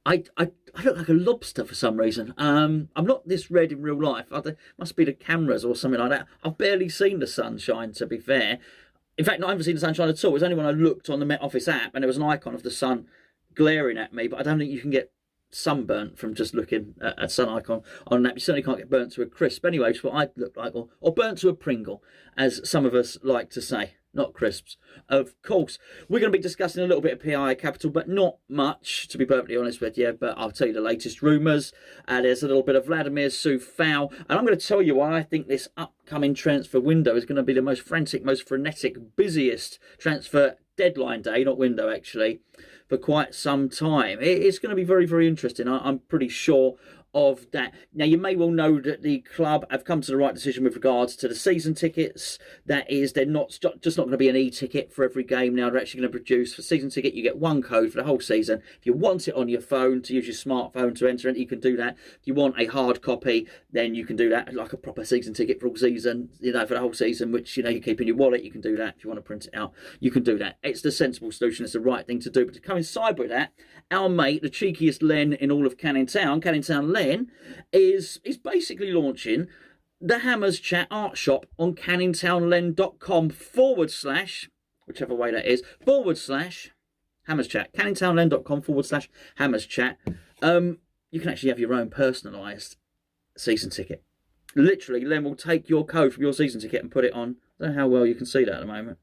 I look like a lobster for some reason. I'm not this red in real life. Must be the cameras or something like that. I've barely seen the sunshine, to be fair. In fact, I haven't seen the sunshine at all. It was only when I looked on the Met Office app and there was an icon of the sun glaring at me. But I don't think you can get sunburnt from just looking at a sun icon on an app. You certainly can't get burnt to a crisp. Anyway, which is what I'd look like, or burnt to a Pringle, as some of us like to say. Not crisps, of course. We're going to be discussing a little bit of PAI Capital, but not much, to be perfectly honest with you. But I'll tell you the latest rumours. There's a little bit of Vladimir Soufal. And I'm going to tell you why I think this upcoming transfer window is going to be the most frantic, most frenetic, busiest transfer deadline day, not window actually, for quite some time. It's going to be very, very interesting. I'm pretty sure of that. Now, you may well know that the club have come to the right decision with regards to the season tickets. That is, they're not just not going to be an e-ticket for every game now. They're actually going to produce, for season ticket, you get one code for the whole season. If you want it on your phone, to use your smartphone to enter it, you can do that. If you want a hard copy, then you can do that, like a proper season ticket for all season, for the whole season, which, you keep in your wallet. You can do that. If you want to print it out, you can do that. It's the sensible solution. It's the right thing to do. But to coincide with that, our mate, the cheekiest Len in all of Canning Town Len, is basically launching the Hammers Chat art shop on canningtownlen.com / whichever way that is, / Hammers Chat. canningtownlen.com / Hammers Chat. You can actually have your own personalised season ticket. Literally, Len will take your code from your season ticket and put it on. I don't know how well you can see that at the moment.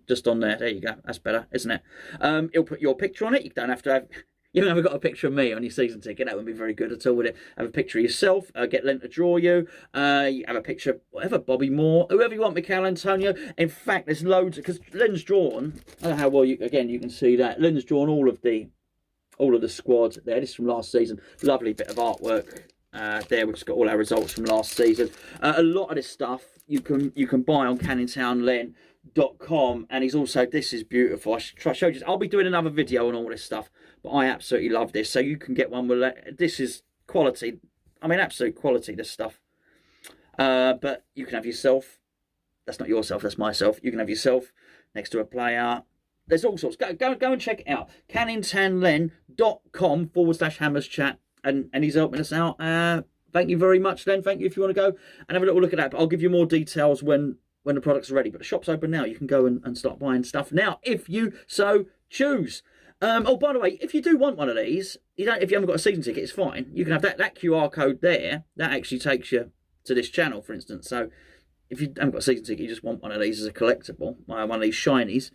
Just on there. There you go. That's better, isn't it? He'll put your picture on it. You don't have to have... You haven't got a picture of me on your season ticket. That wouldn't be very good at all, would it? Have a picture of yourself. Get Len to draw you. You have a picture of whatever, Bobby Moore, whoever you want, Mikel Antonio. In fact, there's loads, because Len's drawn. I don't know how well you can see that. Len's drawn all of the squad there. This is from last season. Lovely bit of artwork there. We've just got all our results from last season. A lot of this stuff you can buy on canningtownlen.com, and he's also, this is beautiful. I showed you. I'll be doing another video on all this stuff, but I absolutely love this. So you can get one with, this is quality. I mean, absolute quality, this stuff. But you can have yourself. That's not yourself, that's myself. You can have yourself next to a player. There's all sorts. Go and check it out. canningtownlen.com / Hammers Chat. And he's helping us out. Thank you very much, Len. Thank you if you want to go and have a little look at that. But I'll give you more details when the products are ready. But the shop's open now. You can go and start buying stuff now if you so choose. Oh, by the way, if you do want one of these, if you haven't got a season ticket, it's fine. You can have that QR code there. That actually takes you to this channel, for instance. So if you haven't got a season ticket, you just want one of these as a collectible, one of these shinies,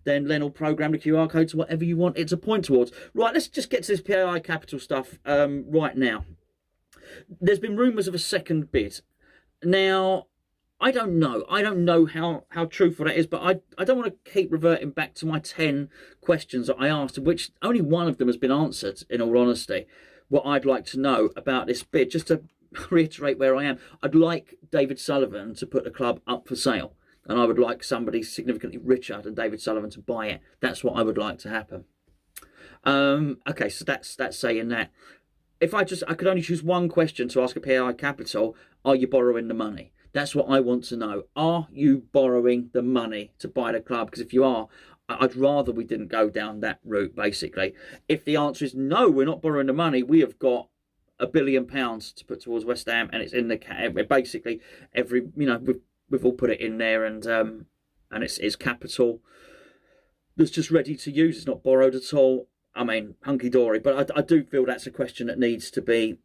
then Len will program the QR code to whatever you want it to point towards. Right, let's just get to this PAI Capital stuff right now. There's been rumours of a second bid. Now, I don't know how truthful that is, but I don't want to keep reverting back to my 10 questions that I asked, of which only one of them has been answered, in all honesty. What I'd like to know about this bid, just to reiterate where I am, I'd like David Sullivan to put the club up for sale, and I would like somebody significantly richer than David Sullivan to buy it. That's what I would like to happen. Okay, so that's saying that. If I could only choose one question to ask a PAI Capital, are you borrowing the money? That's what I want to know. Are you borrowing the money to buy the club? Because if you are, I'd rather we didn't go down that route, basically. If the answer is no, we're not borrowing the money, we have got £1 billion to put towards West Ham, and it's in the basically every, we've all put it in there, and it's capital that's just ready to use. It's not borrowed at all. I mean, hunky dory. But I do feel that's a question that needs to be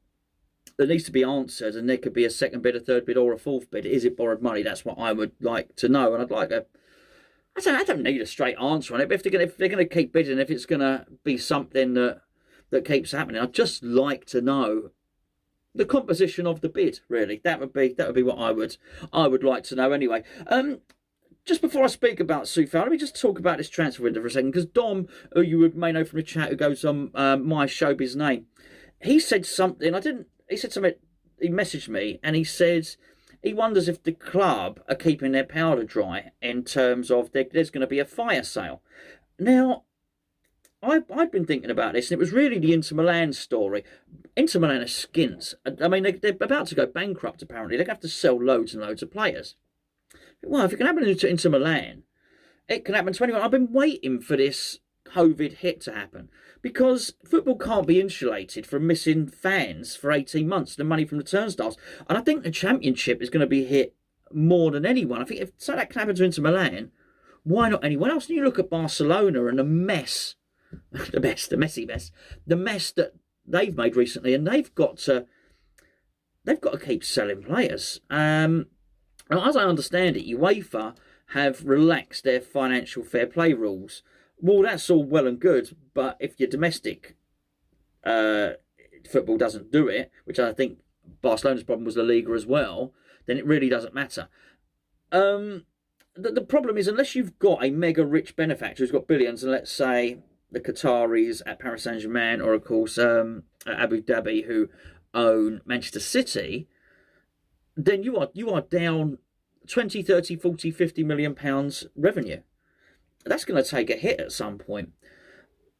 answered, and there could be a second bid, a third bid, or a fourth bid. Is it borrowed money? That's what I would like to know, and I'd like I don't need a straight answer on it. But if they're going to keep bidding, if it's going to be something that keeps happening, I'd just like to know the composition of the bid. Really, that would be what I would like to know anyway. Just before I speak about Soufal, let me just talk about this transfer window for a second, because Dom, who you may know from the chat, who goes on my showbiz name, he said something. He said something. He messaged me and he said he wonders if the club are keeping their powder dry in terms of there's going to be a fire sale. Now, I've been thinking about this, and it was really the Inter Milan story. Inter Milan are skins. I mean, they're about to go bankrupt, apparently. They're going to have to sell loads and loads of players. Well, if it can happen to Inter Milan, it can happen to anyone. I've been waiting for this COVID hit to happen, because football can't be insulated from missing fans for 18 months, the money from the turnstiles. And I think the Championship is going to be hit more than anyone. I think if so that can happen to Inter Milan, why not anyone else? And you look at Barcelona and the mess, the messy mess, the mess that they've made recently, and they've got to keep selling players. As I understand it, UEFA have relaxed their financial fair play rules. Well, that's all well and good, but if your domestic football doesn't do it, which I think Barcelona's problem was La Liga as well, then it really doesn't matter. The problem is, unless you've got a mega rich benefactor who's got billions, and let's say the Qataris at Paris Saint-Germain, or of course Abu Dhabi, who own Manchester City, then you are down 20, 30, 40, 50 million pounds revenue. That's going to take a hit at some point.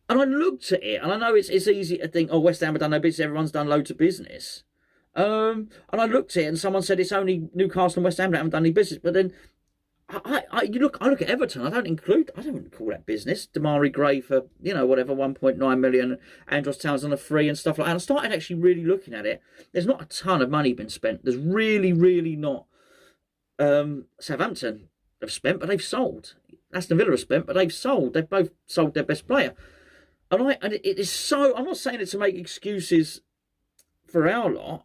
And I looked at it, and I know it's easy to think, oh, West Ham have done no business, everyone's done loads of business. And I looked at it, and someone said it's only Newcastle and West Ham that haven't done any business. But then I look at Everton. I don't call that business. Damari Gray for, whatever, 1.9 million. Andros Townsend on a free and stuff like that. And I started actually really looking at it. There's not a ton of money been spent. There's really, really not. Southampton have spent, but they've sold. Aston Villa have spent, but they've sold. They've both sold their best player. And it is so. I'm not saying it to make excuses for our lot,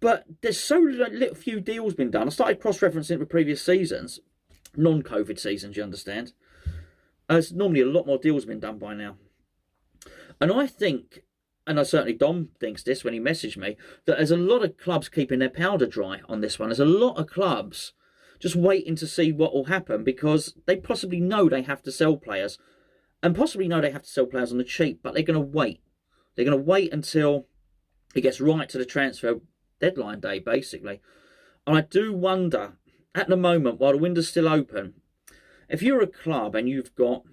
but there's so little few deals been done. I started cross-referencing it with previous seasons, non-COVID seasons, you understand. There's normally a lot more deals been done by now. And I think, and I certainly Dom thinks this when he messaged me, that there's a lot of clubs keeping their powder dry on this one. There's a lot of clubs just waiting to see what will happen, because they possibly know they have to sell players, and possibly know they have to sell players on the cheap, but they're going to wait. They're going to wait until it gets right to the transfer deadline day, basically. And I do wonder, at the moment, while the window's still open, if you're a club and you've got,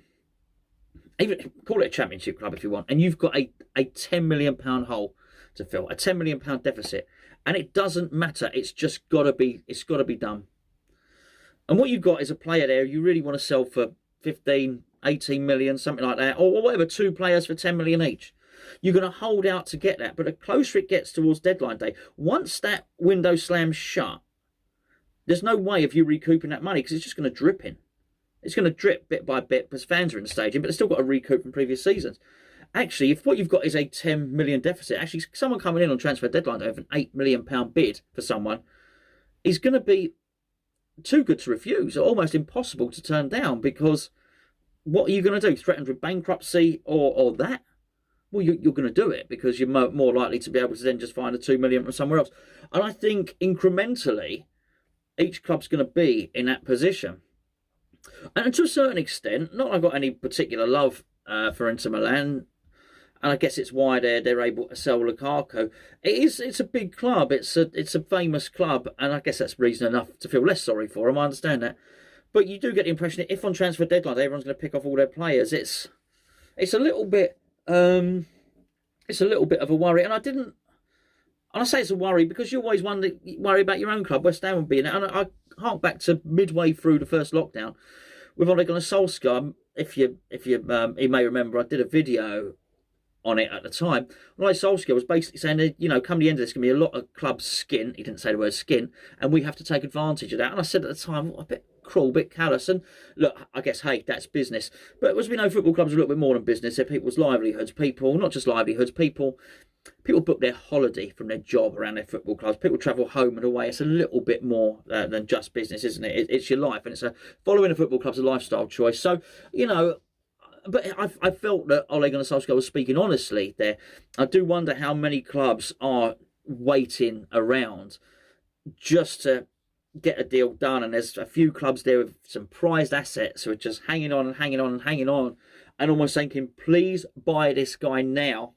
even call it a Championship club if you want, and you've got a £10 million hole to fill, a £10 million deficit, and it doesn't matter, it's got to be done. And what you've got is a player there you really want to sell for 15, 18 million, something like that, or whatever, 2 players for 10 million each. You're going to hold out to get that. But the closer it gets towards deadline day, once that window slams shut, there's no way of you recouping that money, because it's just going to drip in. It's going to drip bit by bit because fans are in the stadium, but they've still got to recoup from previous seasons. Actually, if what you've got is a 10 million deficit, actually someone coming in on transfer deadline day with an £8 million bid for someone is going to be too good to refuse, or almost impossible to turn down, because what are you going to do? Threatened with bankruptcy or that? Well, you're going to do it, because you're more likely to be able to then just find a 2 million from somewhere else. And I think incrementally, each club's going to be in that position. And to a certain extent, not that I've got any particular love for Inter Milan, and I guess it's why they're able to sell Lukaku. It's a big club. It's a famous club, and I guess that's reason enough to feel less sorry for them. I understand that, but you do get the impression that if on transfer deadline everyone's going to pick off all their players, it's a little bit of a worry. And I say it's a worry because you always worry about your own club. West Ham will be in it, and I hark back to midway through the first lockdown with Ole Gunnar Solskjaer. If you may remember, I did a video on it at the time. Ole Solskjaer was basically saying that, come the end of this, going to be a lot of clubs skin. He didn't say the word skin, and we have to take advantage of that. And I said at the time, a bit cruel, a bit callous. And look, I guess, hey, that's business. But as we know, football clubs are a little bit more than business. They're people's livelihoods. Not just livelihoods, people book their holiday from their job around their football clubs. People travel home and away. It's a little bit more than just business, isn't it? It's your life, and following a football club's a lifestyle choice. So, but I felt that Ole Gunnar Solskjaer was speaking honestly there. I do wonder how many clubs are waiting around just to get a deal done. And there's a few clubs there with some prized assets who are just hanging on and hanging on and hanging on, and almost thinking, please buy this guy now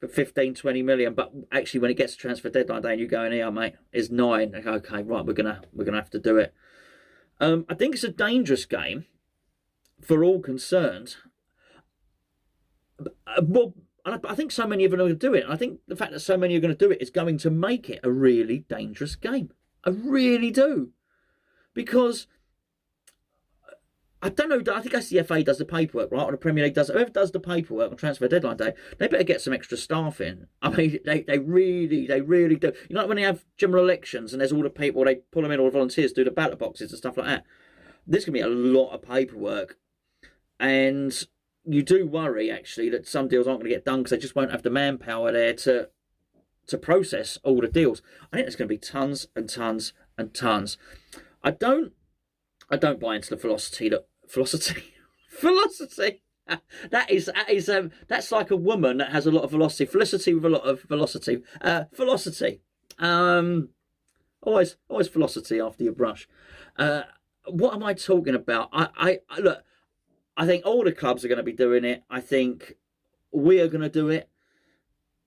for 15, 20 million. But actually, when it gets to transfer deadline day and you go in here, mate, it's 9. Okay, right, we're gonna have to do it. I think it's a dangerous game for all concerned. Well, I think so many of them are going to do it. And I think the fact that so many are going to do it is going to make it a really dangerous game. I really do. Because I don't know. I think that's the FA does the paperwork, right? Or the Premier League does it. Whoever does the paperwork on transfer deadline day, they better get some extra staff in. I mean, they really do. You know, when they have general elections and there's all the people, they pull them in, all the volunteers do the ballot boxes and stuff like that. There's going to be a lot of paperwork. And you do worry, actually, that some deals aren't going to get done because they just won't have the manpower there to process all the deals. I think there's going to be tons and tons and tons. I don't buy into the philosophy. That's like a woman that has a lot of velocity. Felicity with a lot of velocity. Velocity. Always velocity after your brush. What am I talking about? I look. I think all the clubs are going to be doing it. I think we are going to do it,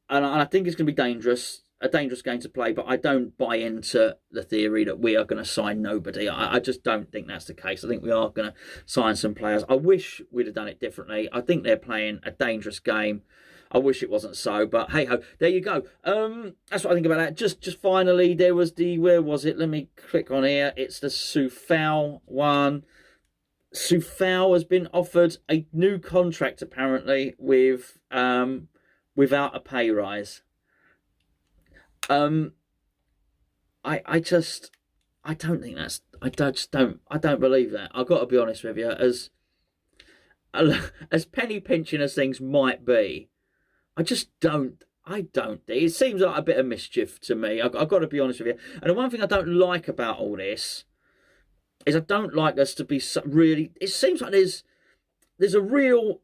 and I think it's going to be dangerous. A dangerous game to play, but I don't buy into the theory that we are going to sign nobody. I just don't think that's the case. I think we are going to sign some players. I wish we'd have done it differently. I think they're playing a dangerous game. I wish it wasn't so, but hey ho, there you go. That's what I think about that. Just finally, there was the, where was it? Let me click on here. It's the Soufal one. Soufal has been offered a new contract apparently with without a pay rise. I don't think that's, I don't believe that. I've got to be honest with you, as penny pinching as things might be, I don't. It seems like a bit of mischief to me. I've got to be honest with you. And the one thing I don't like about all this is I don't like us to be really, it seems like there's a real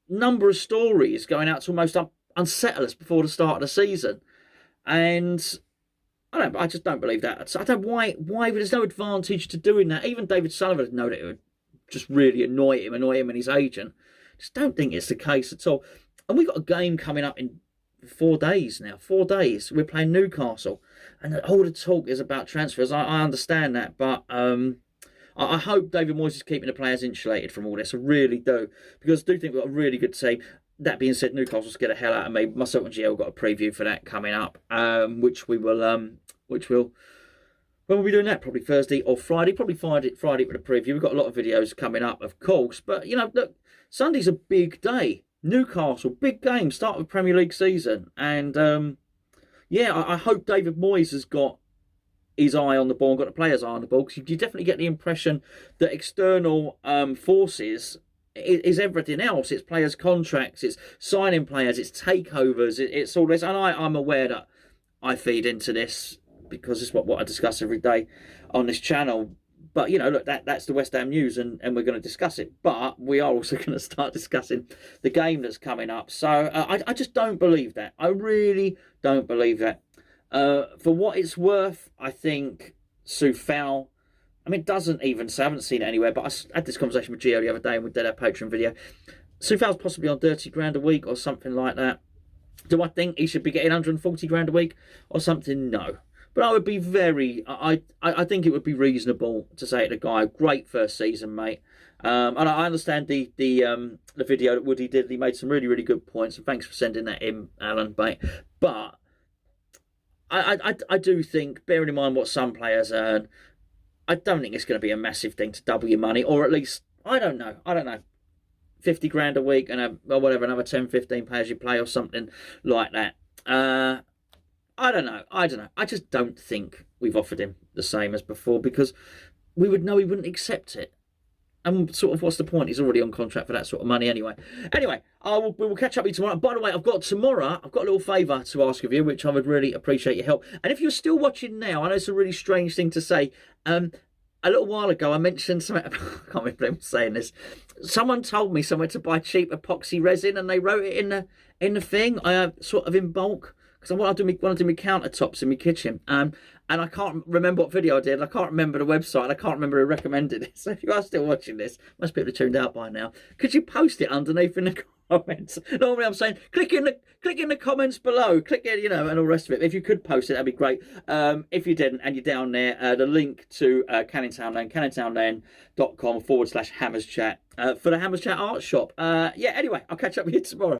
number of stories going out to almost unsettle us before the start of the season. And I just don't believe that. I don't why there's no advantage to doing that. Even David Sullivan would know that it would just really annoy him and his agent. Just don't think it's the case at all. And we've got a game coming up in 4 days now. 4 days. We're playing Newcastle. And all the talk is about transfers. I understand that, but I hope David Moyes is keeping the players insulated from all this. I really do. Because I do think we've got a really good team. That being said, Newcastle scared the hell out of me. Myself and Gio got a preview for that coming up, which we'll when we'll be doing that, probably Thursday or Friday. Probably Friday with a preview. We've got a lot of videos coming up, of course. But, you know, look, Sunday's a big day. Newcastle, big game, start of the Premier League season. And, yeah, I hope David Moyes has got his eye on the ball and got the players' eye on the ball. Because you definitely get the impression that external forces is everything else. It's players' contracts, it's signing players, it's takeovers, it's all this. And I'm aware that I feed into this because it's what I discuss every day on this channel. But, you know, look, that's the West Ham news and we're going to discuss it. But we are also going to start discussing the game that's coming up. So I just don't believe that. I really don't believe that. For what it's worth, I think Soufal, I mean, it doesn't even say, I haven't seen it anywhere, but I had this conversation with Gio the other day and we did our Patreon video. Soufal's possibly on 30 grand a week or something like that. Do I think he should be getting 140 grand a week or something? No. But I would be I think it would be reasonable to say to the guy, great first season, mate. And I understand the video that Woody did. He made some really, really good points. And thanks for sending that in, Alan, mate. But I do think, bearing in mind what some players earn, I don't think it's going to be a massive thing to double your money, or at least, I don't know, 50 grand a week and or whatever, another 10, 15 pay as you play or something like that. I don't know. I just don't think we've offered him the same as before because we would know he wouldn't accept it. And sort of, what's the point? He's already on contract for that sort of money anyway. Anyway, we will catch up with you tomorrow. By the way, I've got a little favour to ask of you, which I would really appreciate your help. And if you're still watching now, I know it's a really strange thing to say. A little while ago, I mentioned something. I can't remember him saying this. Someone told me somewhere to buy cheap epoxy resin, and they wrote it in the thing. Sort of in bulk. Because I want to do my countertops in my kitchen. And I can't remember what video I did. I can't remember the website. I can't remember who recommended it. So if you are still watching this, most people are tuned out by now. Could you post it underneath in the comments? Normally I'm saying, click in the comments below. Click it, you know, and all the rest of it. If you could post it, that'd be great. If you didn't, and you're down there, the link to Canning Town Lane, canningtownlane.com/Hammers Chat for the Hammers Chat art shop. Yeah, anyway, I'll catch up with you tomorrow.